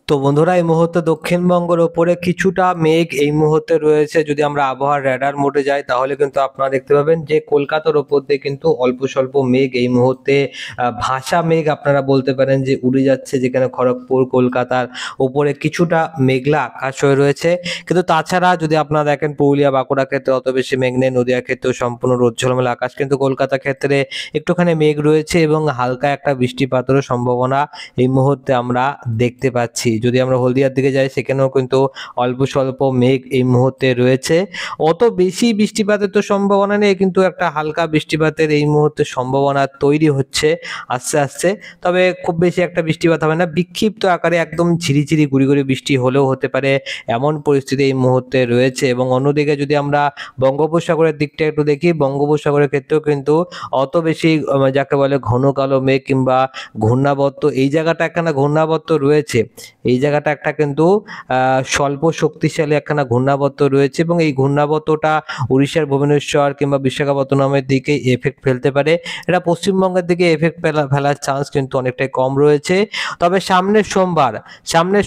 তো বন্ধুরা এই মুহূর্তে দক্ষিণবঙ্গের ওপরে কিছুটা মেঘ এই মুহূর্তে রয়েছে। যদি আমরা আবহাওয়ার রেডার মোডে যাই তাহলে কিন্তু আপনারা দেখতে পাবেন যে কলকাতার ওপর দিয়ে কিন্তু অল্প স্বল্প মেঘ এই মুহূর্তে ভাসা মেঘ আপনারা বলতে পারেন যে উড়ে যাচ্ছে, যেখানে খড়গপুর কলকাতার ওপরে কিছুটা মেঘলা আকাশ হয়ে রয়েছে। কিন্তু তাছাড়া যদি আপনারা দেখেন পুরুলিয়া বাঁকুড়া ক্ষেত্রে অত বেশি মেঘ নেই, নদিয়া ক্ষেত্রেও সম্পূর্ণ রোদ ঝলমলে আকাশ, কিন্তু কলকাতা ক্ষেত্রে একটুখানি মেঘ রয়েছে এবং হালকা একটা বৃষ্টিপাতেরও সম্ভাবনা এই মুহূর্তে আমরা দেখতে পাচ্ছি। যদি আমরা হলদিয়ার দিকে যাই সেখানেও কিন্তু অল্প স্বল্প মেঘ এই মুহূর্তে রয়েছে। অত বেশি বৃষ্টিপাতের তো সম্ভাবনা নেই, কিন্তু একটা হালকা বৃষ্টিপাতের এই মুহূর্তে সম্ভাবনা তৈরি হচ্ছে আস্তে আস্তে। তবে খুব বেশি একটা বৃষ্টিপাত হবে না, বিক্ষিপ্ত আকারে একদম ঝিরিঝিরি গুড়ি গুড়ি বৃষ্টি হলেও হতে পারে, এমন পরিস্থিতি এই মুহূর্তে রয়েছে। এবং অন্যদিকে যদি আমরা বঙ্গোপসাগরের দিকটা একটু দেখি, বঙ্গোপসাগরের ক্ষেত্রেও কিন্তু অত বেশি যাকে বলে ঘন কালো মেঘ কিংবা ঘূর্ণাবর্ত, এই জায়গাটা একখানা ঘূর্ণাবর্ত রয়েছে। এই জায়গাটা একটা কিন্তু স্বল্প শক্তিশালী একখানা ঘূর্ণাবর্ত রয়েছে এবং এই ঘূর্ণাবর্তটা উড়িষ্যার ভুবনেশ্বর কিংবা বিশাখাপত্তনমের দিকে এফেক্ট ফেলতে পারে। এটা পশ্চিমবঙ্গের দিকে এফেক্ট ফেলার চান্স কিন্তু অনেকটাই কম রয়েছে। তবে সামনের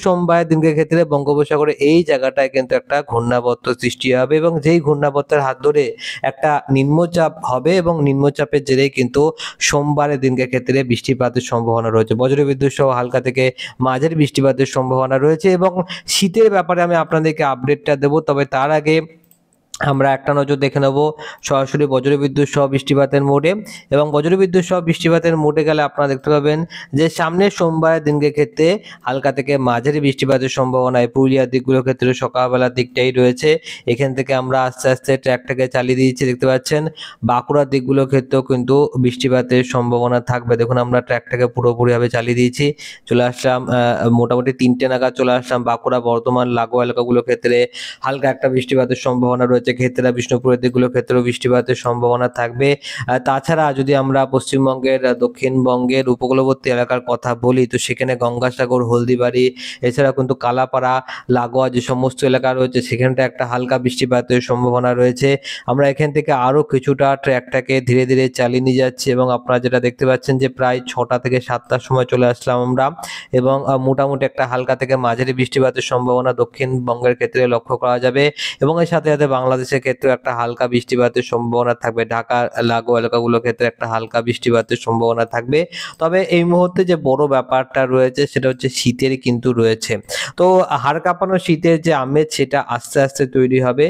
সোমবার দিনকে ক্ষেত্রে বঙ্গোপসাগরে এই জায়গাটায় কিন্তু একটা ঘূর্ণাবর্ত সৃষ্টি হবে এবং যেই ঘূর্ণাবর্তের হাত ধরে একটা নিম্নচাপ হবে এবং নিম্নচাপের জেরেই কিন্তু সোমবারের দিনকে ক্ষেত্রে বৃষ্টিপাতের সম্ভাবনা রয়েছে। বজ্রবিদ্যুৎ সহ হালকা থেকে মাঝারি বৃষ্টিপাতের সম্ভাবনা রয়েছে এবং শীতের ব্যাপারে আমি আপনাদেরকে আপডেটটা দেবো। তবে তার আগে আমরা একটা নজর দেখে নেব সরাসরি বজ্রবিদ্যুৎ সহ বৃষ্টিপাতের মোডে। এবং বজ্রবিদ্যুৎ সহ বৃষ্টিপাতের মোডে গেলে আপনারা দেখতে পাবেন যে সামনের সোমবারের দিনকে ক্ষেত্রে হালকা থেকে মাঝারি বৃষ্টিপাতের সম্ভাবনা পুরুলিয়ার দিকগুলোর ক্ষেত্রে সকালবেলার দিকটাই রয়েছে। এখান থেকে আমরা আস্তে আস্তে ট্র্যাকটাকে চালিয়ে দিয়েছি, দেখতে পাচ্ছেন। বাঁকুড়ার দিকগুলোর ক্ষেত্রেও কিন্তু বৃষ্টিপাতের সম্ভাবনা থাকবে। দেখুন আমরা ট্র্যাকটাকে পুরোপুরিভাবে চালিয়ে দিয়েছি, চলে আসলাম মোটামুটি 3টে নাগাদ চলে আসলাম বাঁকুড়া বর্ধমান লাগোয়া এলাকাগুলোর ক্ষেত্রে হালকা একটা বৃষ্টিপাতের সম্ভাবনা রয়েছে। ক্ষেত্রে বিষ্ণুপুরের দিকগুলোর ক্ষেত্রেও বৃষ্টিপাতের সম্ভাবনা থাকবে। তাছাড়া যদি আমরা পশ্চিমবঙ্গের দক্ষিণবঙ্গের উপকূলবর্তী এলাকার কথা বলি, তো সেখানে গঙ্গাসাগর, হলদিবাড়ি, এছাড়া কিন্তু কালাপাড়া লাগোয়া যে সমস্ত এলাকা রয়েছে সেখানটা একটা হালকা বৃষ্টিপাতের সম্ভাবনা রয়েছে। আমরা এখান থেকে আরো কিছুটা ট্র্যাকটাকে ধীরে ধীরে চালিয়ে নিয়ে যাচ্ছি এবং আপনারা যেটা দেখতে পাচ্ছেন যে প্রায় 6টা থেকে 7টার সময় চলে আসলাম আমরা এবং মোটামুটি একটা হালকা থেকে মাঝারি বৃষ্টিপাতের সম্ভাবনা দক্ষিণবঙ্গের ক্ষেত্রে লক্ষ্য করা যাবে এবং এর সাথে সাথে বাংলাদেশের ক্ষেত্রে একটা হালকা বৃষ্টিপাতের সম্ভাবনা থাকবে। ঢাকা লাগোয়া এলাকাগুলোর ক্ষেত্রে একটা হালকা বৃষ্টিপাতের সম্ভাবনা থাকবে। তবে এই মুহূর্তে যে বড় ব্যাপারটা রয়েছে সেটা হচ্ছে শীতের কিন্তু রয়েছে। তো হাড় কাঁপানো শীতের যে আমেজ সেটা আস্তে আস্তে তৈরি হবে।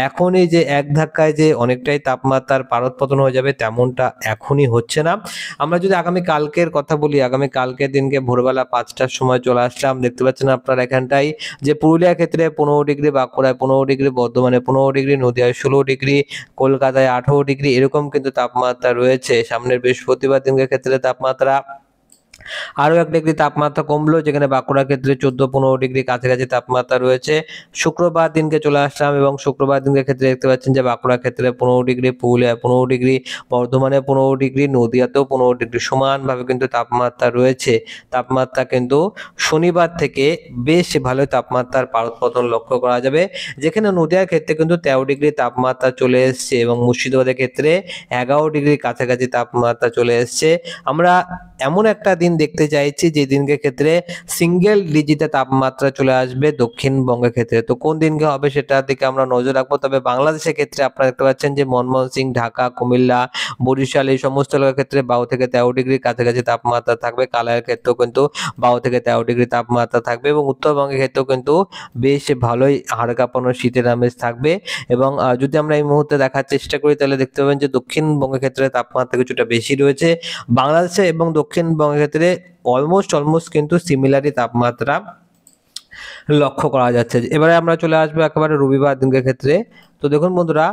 এখনই যে এক ধাক্কায় যে অনেকটাই তাপমাত্রার পারদপতন হয়ে যাবে তেমনটা এখনই হচ্ছে না। আমরা যদি আগামী কালকের কথা বলি, আগামী কালকের দিনকে ভোরবেলা 5টার সময় চলে আসলাম, দেখতে পাচ্ছেন আপনারা এখানটাই যে পুরুলিয়া ক্ষেত্রে 15 ডিগ্রি, বাঁকুড়ায় 15 ডিগ্রি, বর্ধমানে 15 ডিগ্রি, নদিয়ায় 16 ডিগ্রি, কলকাতায় 18 ডিগ্রি, এরকম কিন্তু তাপমাত্রা রয়েছে। সামনের বৃহস্পতিবার দিনের ক্ষেত্রে তাপমাত্রা আরো 1 ডিগ্রি তাপমাত্রা কমলো, যেখানে বাঁকুড়ার ক্ষেত্রে 14-15 ডিগ্রি কাছাকাছি তাপমাত্রা রয়েছে। শুক্রবার দিনকে চলে আসলাম এবং শুক্রবার দিনের ক্ষেত্রে দেখতে পাচ্ছেন যে বাঁকুড়ার ক্ষেত্রে 15 ডিগ্রি, পুরুলিয়ায় 15 ডিগ্রি, বর্ধমানে 15 ডিগ্রি, নদিয়াতেও 15 ডিগ্রি, সমানভাবে কিন্তু তাপমাত্রা রয়েছে। তাপমাত্রা কিন্তু শনিবার থেকে বেশ ভালো তাপমাত্রার পারদপতন লক্ষ্য করা যাবে, যেখানে নদিয়ার ক্ষেত্রে কিন্তু 13 ডিগ্রি তাপমাত্রা চলে এসছে এবং মুর্শিদাবাদের ক্ষেত্রে 11 ডিগ্রি কাছাকাছি তাপমাত্রা চলে এসছে। আমরা এমন একটা দিন দেখতে চাইছি যে দিনকে ক্ষেত্রে সিঙ্গেল ডিজিটে তাপমাত্রা চলে আসবে দক্ষিণবঙ্গের ক্ষেত্রে। তো কোন দিনকে হবে সেটার দিকে আমরা নজর রাখবো। তবে বাংলাদেশের ক্ষেত্রে আপনারা দেখতে পাচ্ছেন যে মনমোহন সিং, ঢাকা, কুমিল্লা, বরিশাল, এই সমস্ত এলাকার ক্ষেত্রে 12 থেকে 13 ডিগ্রি কাছাকাছি তাপমাত্রা থাকবে। কালাইয়ের ক্ষেত্রেও কিন্তু 12 থেকে 13 ডিগ্রি তাপমাত্রা থাকবে এবং উত্তরবঙ্গের ক্ষেত্রেও কিন্তু বেশ ভালোই হাড় কাঁপানো শীতের আমেজ থাকবে। এবং যদি আমরা এই মুহূর্তে দেখার চেষ্টা করি তাহলে দেখতে পাবেন যে দক্ষিণবঙ্গের ক্ষেত্রে তাপমাত্রা কিছুটা বেশি রয়েছে। বাংলাদেশে এবং দক্ষিণবঙ্গের ক্ষেত্রে অলমোস্ট কিন্তু সিমিলারই তাপমাত্রা লক্ষ্য করা যাচ্ছে। এবারে আমরা চলে আসবো একেবারে রবিবার দিনকে ক্ষেত্রে। তো দেখুন বন্ধুরা,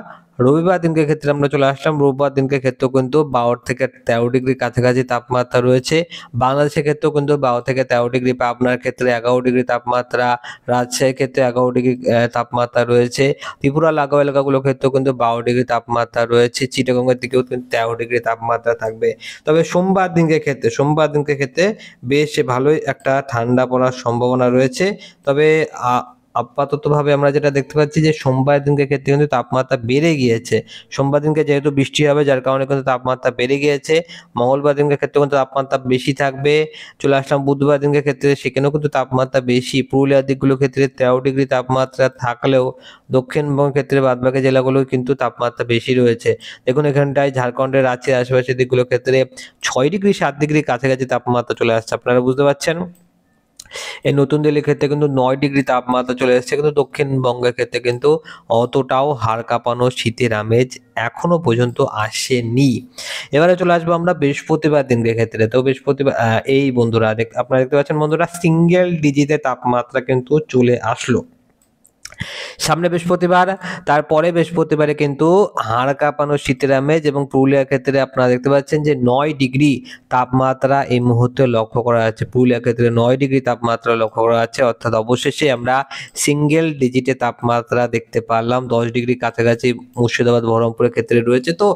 রবিবার দিনকে ক্ষেত্রে আমরা চলে আসলাম। রবিবার দিনকে ক্ষেত্রেও কিন্তু 12 থেকে 13 ডিগ্রি কাছাকাছি তাপমাত্রা রয়েছে। বাংলাদেশের ক্ষেত্রেও কিন্তু 12 থেকে 13 ডিগ্রি, পাবনার ক্ষেত্রে 11 ডিগ্রি তাপমাত্রা, রাজশাহীর ক্ষেত্রে 11 ডিগ্রি তাপমাত্রা রয়েছে। ত্রিপুরা লাগোয়া এলাকাগুলোর ক্ষেত্রেও কিন্তু 12 ডিগ্রি তাপমাত্রা রয়েছে। চিটাগংয়ের দিকেও কিন্তু 13 ডিগ্রি তাপমাত্রা থাকবে। তবে সোমবার দিনকে ক্ষেত্রে বেশ ভালোই একটা ঠান্ডা পড়ার সম্ভাবনা রয়েছে। তবে আপাততভাবে আমরা যেটা দেখতে পাচ্ছি যে সোমবার দিনকে ক্ষেত্রে কিন্তু তাপমাত্রা বেড়ে গিয়েছে। সোমবার দিনকে যেহেতু বৃষ্টি হবে যার কারণে কিন্তু তাপমাত্রা বেড়ে গিয়েছে। মঙ্গলবার দিনকে ক্ষেত্রে কিন্তু তাপমাত্রা বেশি থাকবে। চলে আসলাম বুধবার দিনকে ক্ষেত্রে, সেখানেও কিন্তু তাপমাত্রা বেশি। পুরুলিয়ার দিকগুলোর ক্ষেত্রে 13 ডিগ্রি তাপমাত্রা থাকলেও দক্ষিণবঙ্গের ক্ষেত্রে বাদবাকি জেলাগুলোর কিন্তু তাপমাত্রা বেশি রয়েছে। দেখুন এখানটায় ঝাড়খণ্ডের রাঁচির আশেপাশের দিকগুলোর ক্ষেত্রে 6 ডিগ্রি 7 ডিগ্রির কাছাকাছি তাপমাত্রা চলে আসছে। আপনারা বুঝতে পারছেন? এই নতুন দিল্লির ক্ষেত্রে কিন্তু 9 ডিগ্রি তাপমাত্রা চলে এসেছে, কিন্তু দক্ষিণবঙ্গের ক্ষেত্রে কিন্তু অতটাও হাড় কাঁপানো শীতের আমেজ এখনো পর্যন্ত আসেনি। এবারে চলে আসবো আমরা বৃহস্পতিবার দিনকে ক্ষেত্রে। তো বৃহস্পতিবার এই বন্ধুরা আপনারা দেখতে পাচ্ছেন বন্ধুরা, সিঙ্গেল ডিজিটে তাপমাত্রা কিন্তু চলে আসলো সামনে বৃহস্পতিবার। তারপরে বৃহস্পতিবারে কিন্তু হাড় কাঁপানো শীতের আমেজ, এবং পুরুলিয়ার ক্ষেত্রে আপনারা দেখতে পাচ্ছেন যে 9 ডিগ্রি তাপমাত্রা এই মুহূর্তে লক্ষ্য করা যাচ্ছে। পুরুলিয়ার ক্ষেত্রে 9 ডিগ্রি তাপমাত্রা লক্ষ্য করা যাচ্ছে, অর্থাৎ অবশেষে আমরা সিঙ্গেল ডিজিটে তাপমাত্রা দেখতে পারলাম। 10 ডিগ্রি কাছাকাছি মুর্শিদাবাদ বহরমপুরের ক্ষেত্রে রয়েছে। তো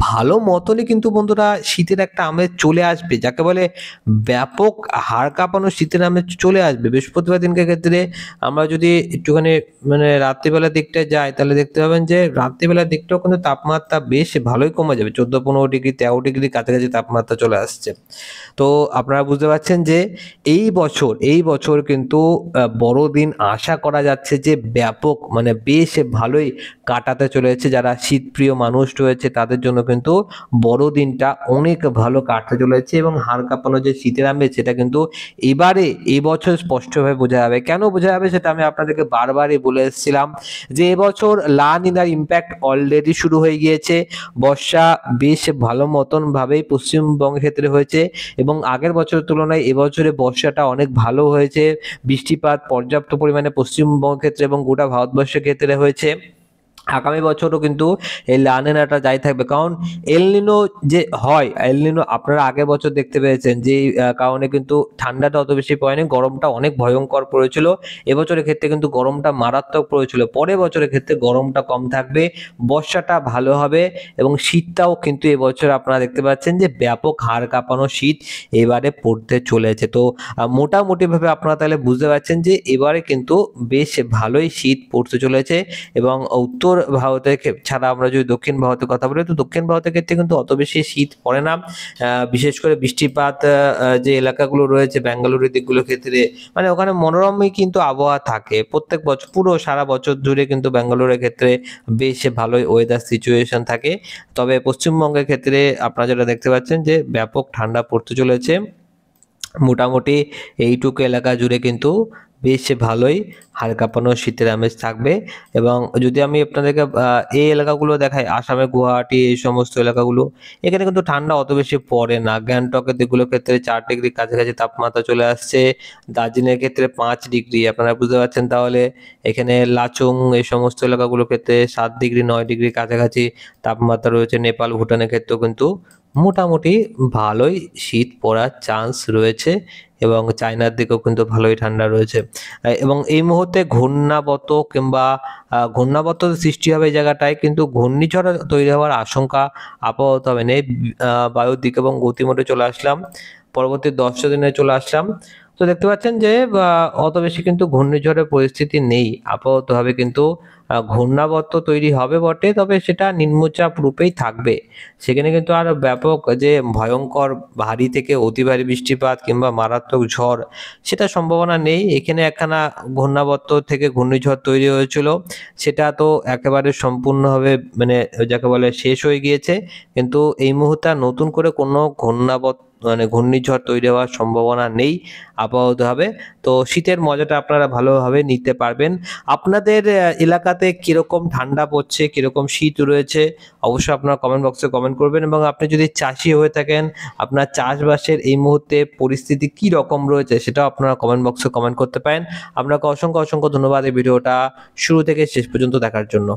ভালো মতনই কিন্তু বন্ধুরা শীতের একটা আমেজ চলে আসবে, যাকে বলে ব্যাপক হাড় কাঁপানো শীতের আমেজ চলে আসবে বৃহস্পতিবার দিনকে ক্ষেত্রে। আমরা যদি একটুখানি মানে রাত্রিবেলার দিকটায় যাই, তাহলে দেখতে পাবেন যে রাত্রিবেলার দিকটাও কিন্তু তাপমাত্রা বেশ ভালোই কমে যাবে। 14-15 ডিগ্রি 13 ডিগ্রির কাছাকাছি তাপমাত্রা চলে আসছে। তো আপনারা বুঝতে পারছেন যে এই বছর কিন্তু বড়দিন আশা করা যাচ্ছে যে ব্যাপক মানে বেশ ভালোই কাটাতে চলেছে। যারা শীতপ্রিয় মানুষ রয়েছে তাদের জন্য কিন্তু বড়দিনটা অনেক ভালো কাটতে চলেছে, এবং হাড় কাঁপানো যে শীতের আমেজ সেটা কিন্তু এবছর স্পষ্টভাবে বোঝা যাবে। কেন বোঝা যাবে সেটা আমি আপনাদেরকে বারবারই বলে এসেছিলাম যে এবছর লা নিনার ইম্প্যাক্ট অলরেডি শুরু হয়ে গিয়েছে। বর্ষা বেশ ভালো মতন ভাবেই পশ্চিমবঙ্গের ক্ষেত্রে হয়েছে, এবং আগের বছরের তুলনায় এবছরে বর্ষাটা অনেক ভালো হয়েছে। বৃষ্টিপাত পর্যাপ্ত পরিমাণে পশ্চিমবঙ্গের ক্ষেত্রে এবং গোটা ভারতবর্ষের ক্ষেত্রে হয়েছে। আগামী বছরও কিন্তু এই লা নিনাটা যাই থাকবে, কারণ এল নিনো যে হয়, এল নিনো আপনারা আগের বছর দেখতে পেয়েছেন যে কারণে কিন্তু ঠান্ডাটা অত বেশি পড়েনি, গরমটা অনেক ভয়ঙ্কর পড়েছিল। এবছরের ক্ষেত্রে কিন্তু গরমটা মারাত্মক পড়েছিল। পরের বছরের ক্ষেত্রে গরমটা কম থাকবে, বর্ষাটা ভালো হবে, এবং শীতটাও কিন্তু এবছর আপনারা দেখতে পাচ্ছেন যে ব্যাপক হাড় কাঁপানো শীত এবারে পড়তে চলেছে। তো মোটামুটিভাবে আপনারা তাহলে বুঝতে পারছেন যে এবারে কিন্তু বেশ ভালোই শীত পড়তে চলেছে। এবং উত্তর ভারতের ছাড়া আমরা যদি দক্ষিণ ভারতের কথা বলি, তো দক্ষিণ ভারতের ক্ষেত্রে কিন্তু অত বেশি শীত পড়ে না। বিশেষ করে বৃষ্টিপাত যে এলাকাগুলো রয়েছে ব্যাঙ্গালুরুর দিকগুলোর ক্ষেত্রে, মানে ওখানে মনোরমই কিন্তু আবহাওয়া থাকে প্রত্যেক বছর, পুরো সারা বছর জুড়ে কিন্তু ব্যাঙ্গালোরের ক্ষেত্রে বেশ ভালোই ওয়েদার সিচুয়েশন থাকে। তবে পশ্চিমবঙ্গের ক্ষেত্রে আপনারা যেটা দেখতে পাচ্ছেন যে ব্যাপক ঠান্ডা পড়তে চলেছে। মোটামুটি এইটুকু এলাকা জুড়ে কিন্তু বেশ ভালোই হাড় কাঁপানো শীতের আমেজ থাকবে। এবং যদি আমি আপনাদেরকে এই এলাকাগুলো দেখাই, আসামে গুয়াহাটি এই সমস্ত এলাকাগুলো, এখানে কিন্তু ঠান্ডা অত বেশি পড়ে না। গ্যাংটকের দিকগুলোর ক্ষেত্রে 4 ডিগ্রির কাছাকাছি তাপমাত্রা চলে আসছে। দার্জিলিংয়ের ক্ষেত্রে 5 ডিগ্রি, আপনারা বুঝতে পারছেন তাহলে। এখানে লাচুং এই সমস্ত এলাকাগুলোর ক্ষেত্রে 7 ডিগ্রি 9 ডিগ্রির কাছাকাছি তাপমাত্রা রয়েছে। নেপাল ভুটানের ক্ষেত্রেও কিন্তু মোটামুটি ভালোই শীত পড়ার চান্স রয়েছে, এবং চায়নার দিকেও কিন্তু ভালোই ঠান্ডা রয়েছে। এবং এই মুহূর্তে ঘূর্ণাবর্ত কিংবা ঘূর্ণাবর্ত সৃষ্টি হবে এই জায়গাটায়, কিন্তু ঘূর্ণিঝড় তৈরি হওয়ার আশঙ্কা আপাতত হবে নেই। বায়ুর দিক এবং গতিমোডে চলে আসলাম, পরবর্তী 10 দিনে চলে আসলাম। তো দেখতে পাচ্ছেন যে অত বেশি কিন্তু ঘূর্ণিঝড়ের পরিস্থিতি নেই আপাততভাবে, কিন্তু ঘূর্ণাবর্ত তৈরি হবে বটে, তবে সেটা নিম্নচাপ রূপেই থাকবে। সেখানে কিন্তু আর ব্যাপক যে ভয়ঙ্কর ভারী থেকে অতি ভারী বৃষ্টিপাত কিংবা মারাত্মক ঝড়, সেটা সম্ভাবনা নেই। এখানে একখানা ঘূর্ণাবর্ত থেকে ঘূর্ণিঝড় তৈরি হয়েছিল, সেটা তো একেবারে সম্পূর্ণভাবে মানে যাকে বলে শেষ হয়ে গিয়েছে। কিন্তু এই মুহূর্তে আর নতুন করে কোনো মানে ঘূর্ণিঝড় তৈরি হওয়ার সম্ভাবনা নেই আপাততভাবে। তো শীতের মজাটা আপনারা ভালোভাবে নিতে পারবেন। আপনাদের এলাকাতে কিরকম ঠান্ডা পড়ছে, কিরকম শীত রয়েছে, অবশ্যই আপনারা কমেন্ট বক্সে কমেন্ট করবেন। এবং আপনি যদি চাষি হয়ে থাকেন, আপনার চাষবাসের এই মুহূর্তে পরিস্থিতি কি রকম রয়েছে সেটাও আপনারা কমেন্ট বক্সে কমেন্ট করতে পারেন। আপনাকে অসংখ্য অসংখ্য ধন্যবাদ এই ভিডিওটা শুরু থেকে শেষ পর্যন্ত দেখার জন্য।